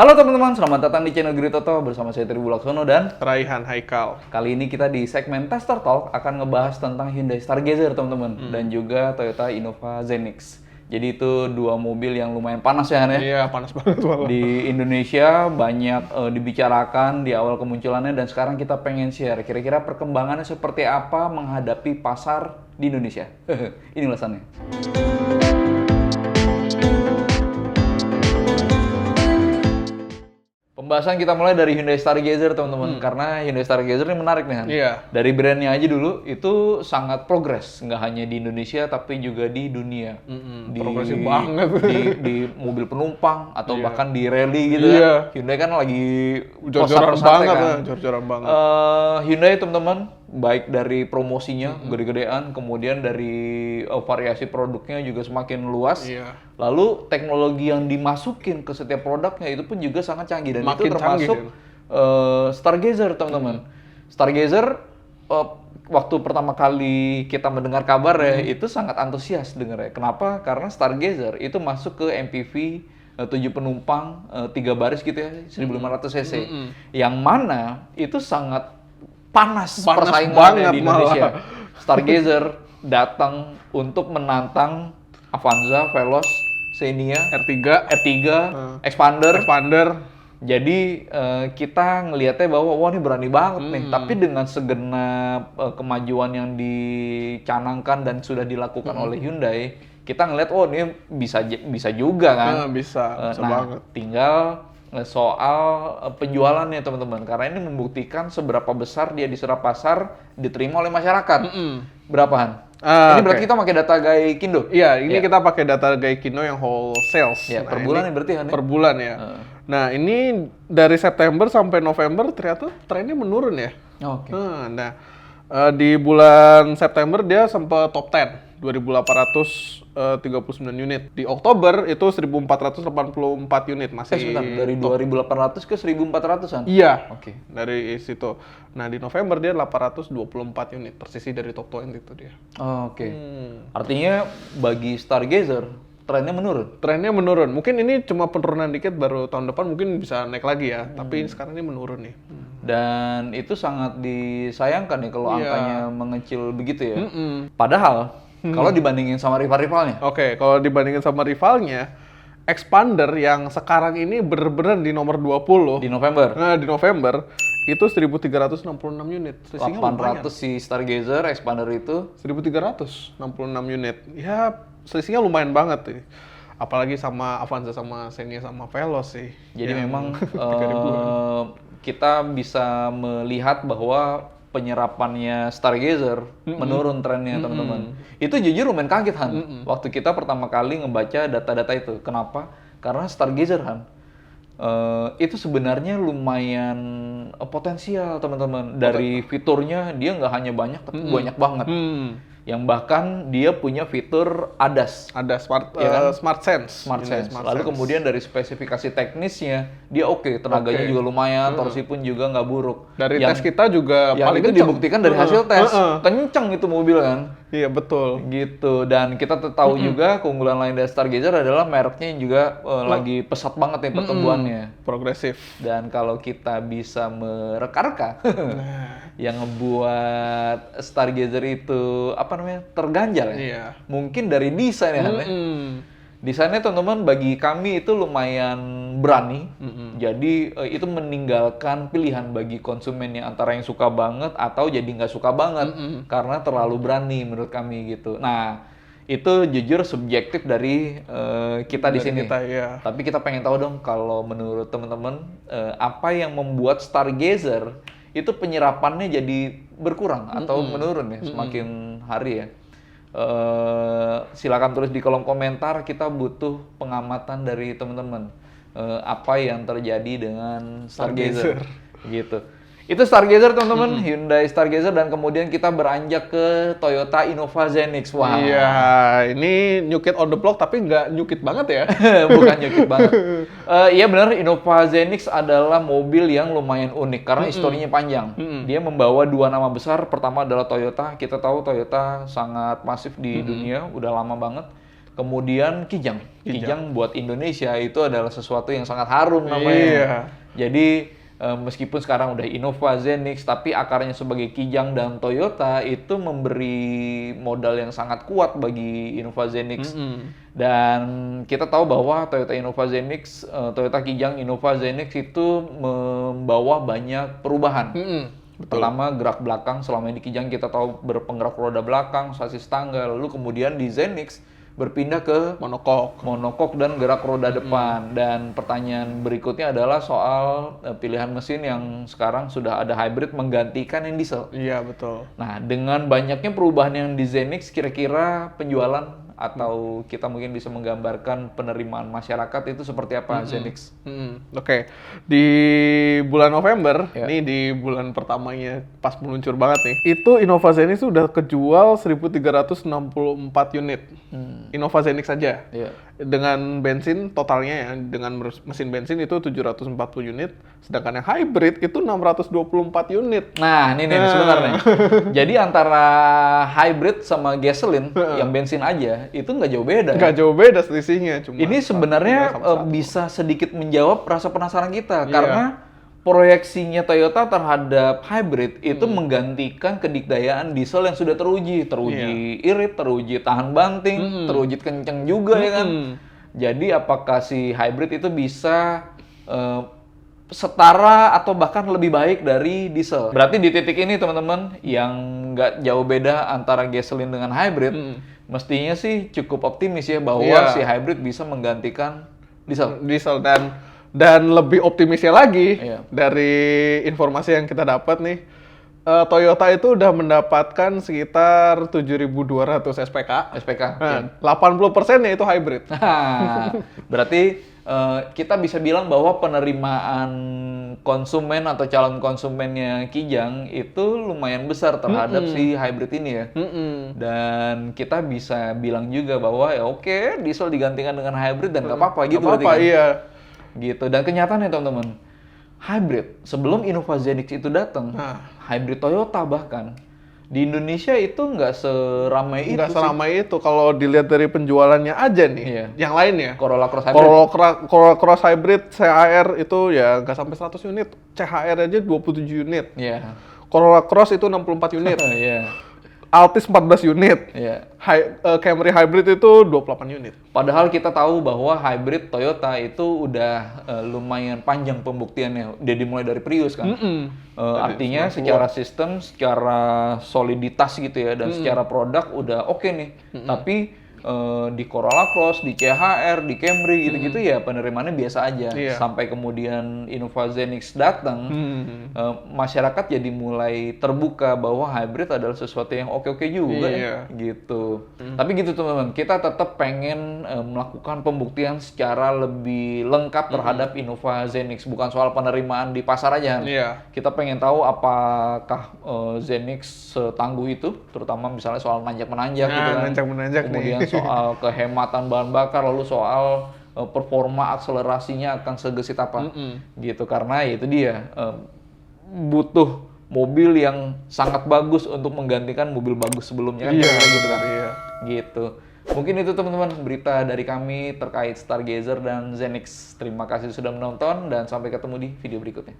Halo teman-teman, selamat datang di channel Giri Toto bersama saya Tri Bulaksono dan Raihan Haikal. kali ini kita di segmen Tester Talk akan ngebahas tentang Hyundai Stargazer teman-teman dan juga Toyota Innova Zenix. Jadi itu dua mobil yang lumayan panas ya Han ya. Iya, panas banget malah. Di Indonesia banyak dibicarakan di awal kemunculannya dan sekarang kita pengen share kira-kira perkembangannya seperti apa menghadapi pasar di Indonesia. Ini ulasannya. Pembahasan kita mulai dari Hyundai Stargazer teman-teman, karena Hyundai Stargazer ini menarik nih Han. Iya. Dari brandnya aja dulu itu sangat progres, nggak hanya di Indonesia tapi juga di dunia. Progresif banget. Di mobil penumpang atau Iya. bahkan di rally gitu Iya. kan. Hyundai kan lagi Jor-joran pesat-pesatnya banget kan. lah, jor-joran banget. Hyundai teman-teman, baik dari promosinya gede-gedean, kemudian dari variasi produknya juga semakin luas. Iya. Lalu teknologi yang dimasukin ke setiap produknya itu pun juga sangat canggih dan itu Makin termasuk canggih, Stargazer teman-teman. Stargazer waktu pertama kali kita mendengar kabar ya itu sangat antusias dengar ya. Kenapa? Karena Stargazer itu masuk ke MPV 7 penumpang 3 baris gitu ya 1500 cc. Yang mana itu sangat panas persaingannya banget di Indonesia. malah. Stargazer datang untuk menantang Avanza, Veloz, Xenia, R3, Expander. Expander. Jadi kita ngelihatnya bahwa wah ini berani banget nih. Tapi dengan segenap kemajuan yang dicanangkan dan sudah dilakukan oleh Hyundai, kita ngelihat oh ini bisa juga kan. Bisa Nah, banget. tinggal soal penjualannya teman-teman. Karena ini membuktikan seberapa besar dia diserap pasar, diterima oleh masyarakat. Berapaan? Ini berarti kita pakai data Gaikindo. Iya, ini kita pakai data Gaikindo yang wholesale. Ya, per bulan ya berarti kan ya? Per bulan ya. Nah, ini dari September sampai November ternyata trennya menurun ya. Oke. Nah, di bulan September dia sempat top 10, 2.839 unit. Di Oktober itu 1.484 unit, masih Sebentar, dari 2.800 ke 1.400-an? Iya, Oke. dari situ. Nah, di November dia 824 unit, persisi dari top 20 itu dia. Oke. Artinya bagi Stargazer, trennya menurun? Trennya menurun. Mungkin ini cuma penurunan dikit, baru tahun depan mungkin bisa naik lagi ya. Tapi sekarang ini menurun nih. Dan itu sangat disayangkan nih kalau Iya. angkanya mengecil begitu ya. Padahal, kalau dibandingin sama rival-rivalnya, Oke, kalau dibandingin sama rivalnya, Expander yang sekarang ini bener-bener di nomor 20. di November, Nah, di November itu 1.366 unit. Selisihnya lumayan. 800 si Stargazer, Expander itu 1.366 unit. Ya, selisihnya lumayan banget sih. Apalagi sama Avanza, sama Xenia, sama Veloz sih. jadi Yang memang 3.000-an. kita bisa melihat bahwa penyerapannya Stargazer menurun trennya teman-teman. Itu jujur lumayan kaget Han. Waktu kita pertama kali ngebaca data-data itu. Kenapa? Karena Stargazer Han itu sebenarnya lumayan potensial teman-teman. Dari fiturnya dia nggak hanya banyak tapi banyak banget. Yang bahkan dia punya fitur ADAS. Ada Smart, Iya kan? Smart Sense. Smart Hyundai Sense. Smart Lalu Sense. kemudian dari spesifikasi teknisnya dia oke, tenaganya juga lumayan, torsi pun juga nggak buruk. Dari Yang- tes kita juga yang paling itu kenceng. dibuktikan dari hasil tes, kenceng itu mobil kan, Iya, betul. gitu. Dan kita tahu juga keunggulan lain dari Stargazer adalah mereknya yang juga lagi pesat banget nih pertumbuhannya. Progresif. Dan kalau kita bisa mereka-reka, yang ngebuat Stargazer itu apa namanya terganjal ya. Iya. Mungkin dari desain ya, Han, ya. Desainnya teman-teman bagi kami itu lumayan berani. Jadi itu meninggalkan pilihan bagi konsumen yang antara yang suka banget atau jadi nggak suka banget karena terlalu berani menurut kami gitu. Nah itu jujur subjektif dari kita di sini. Kita, ya. Tapi kita pengen tahu dong kalau menurut teman-teman apa yang membuat Stargazer itu penyerapannya jadi berkurang atau menurun ya semakin hari ya. Silakan tulis di kolom komentar, kita butuh pengamatan dari teman-teman apa yang terjadi dengan Stargazer gitu. Itu Stargazer teman-teman, Hyundai Stargazer, dan kemudian kita beranjak ke Toyota Innova Zenix. Wah, Iya, ini new kid on the block tapi nggak new kid banget ya. bukan nyukit banget. Iya benar, Innova Zenix adalah mobil yang lumayan unik karena historinya panjang. Dia membawa dua nama besar. Pertama adalah Toyota. Kita tahu Toyota sangat masif di dunia, udah lama banget. Kemudian Kijang buat Indonesia itu adalah sesuatu yang sangat harum namanya. Iya. Jadi meskipun sekarang udah Innova, Zenix, tapi akarnya sebagai Kijang dan Toyota itu memberi modal yang sangat kuat bagi Innova Zenix. Dan kita tahu bahwa Toyota Innova Zenix, Toyota Kijang Innova Zenix itu membawa banyak perubahan. Pertama, gerak belakang. Selama ini Kijang kita tahu berpenggerak roda belakang, sasis tangga. Lalu kemudian di Zenix berpindah ke monokok dan gerak roda depan. Dan pertanyaan berikutnya adalah soal pilihan mesin yang sekarang sudah ada hybrid menggantikan yang diesel. Iya, betul. Nah, dengan banyaknya perubahan yang di Zenix, kira-kira penjualan atau kita mungkin bisa menggambarkan penerimaan masyarakat itu seperti apa Zenix? Oke. Di bulan November, nih di bulan pertamanya pas meluncur banget nih, itu Innova Zenix sudah kejual 1.364 unit. Innova Zenix saja. Dengan bensin totalnya ya, dengan mesin bensin itu 740 unit, sedangkan yang hybrid itu 624 unit. Nah, ini nih sebentar nih. Jadi antara hybrid sama gasoline yang bensin aja itu nggak jauh beda. Nggak jauh beda selisihnya. Cuma ini sebenarnya bisa sedikit menjawab rasa penasaran kita karena proyeksinya Toyota terhadap hybrid itu menggantikan kedikdayaan diesel yang sudah teruji irit, teruji tahan banting, teruji kenceng juga ya kan. Jadi apakah si hybrid itu bisa setara atau bahkan lebih baik dari diesel? Berarti di titik ini teman-teman yang nggak jauh beda antara gasoline dengan hybrid, mestinya sih cukup optimis ya bahwa si hybrid bisa menggantikan diesel. Dan lebih optimisnya lagi dari informasi yang kita dapat nih, Toyota itu udah mendapatkan sekitar 7.200 SPK. 80%-nya itu hybrid. Berarti kita bisa bilang bahwa penerimaan konsumen atau calon konsumennya Kijang itu lumayan besar terhadap si hybrid ini ya. Dan kita bisa bilang juga bahwa ya oke, diesel digantikan dengan hybrid dan nggak apa-apa gitu. Gitu. Dan kenyataannya teman-teman, hybrid sebelum Innova Zenix itu datang, hybrid Toyota bahkan di Indonesia itu nggak seramai itu. Nggak seramai itu kalau dilihat dari penjualannya aja nih. Yang lainnya. Corolla Cross Hybrid. Corolla Cross Hybrid CHR itu ya nggak sampai 100 unit. CHR aja 27 unit. Corolla Cross itu 64 unit. Altis 14 unit. Camry Hybrid itu 28 unit. Padahal kita tahu bahwa hybrid Toyota itu udah lumayan panjang pembuktiannya. Dia dimulai dari Prius kan. Artinya secara sistem, secara soliditas gitu ya, dan secara produk udah oke nih. Tapi di Corolla Cross, di CHR, di Camry gitu-gitu ya penerimaannya biasa aja. Sampai kemudian Innova Zenix datang, masyarakat jadi mulai terbuka bahwa hybrid adalah sesuatu yang oke-oke juga ya, gitu. Tapi gitu teman-teman, kita tetap pengen melakukan pembuktian secara lebih lengkap terhadap Innova Zenix, bukan soal penerimaan di pasar aja. Kita pengen tahu apakah Zenix setangguh itu, terutama misalnya soal nanjak-menanjak gitu kan. Nanjak-menanjak kemudian soal kehematan bahan bakar, lalu soal performa akselerasinya akan segesit apa, gitu. Karena itu dia butuh mobil yang sangat bagus untuk menggantikan mobil bagus sebelumnya kan, gitu kan. Gitu. Mungkin itu teman-teman berita dari kami terkait Stargazer dan Zenix. Terima kasih sudah menonton dan sampai ketemu di video berikutnya.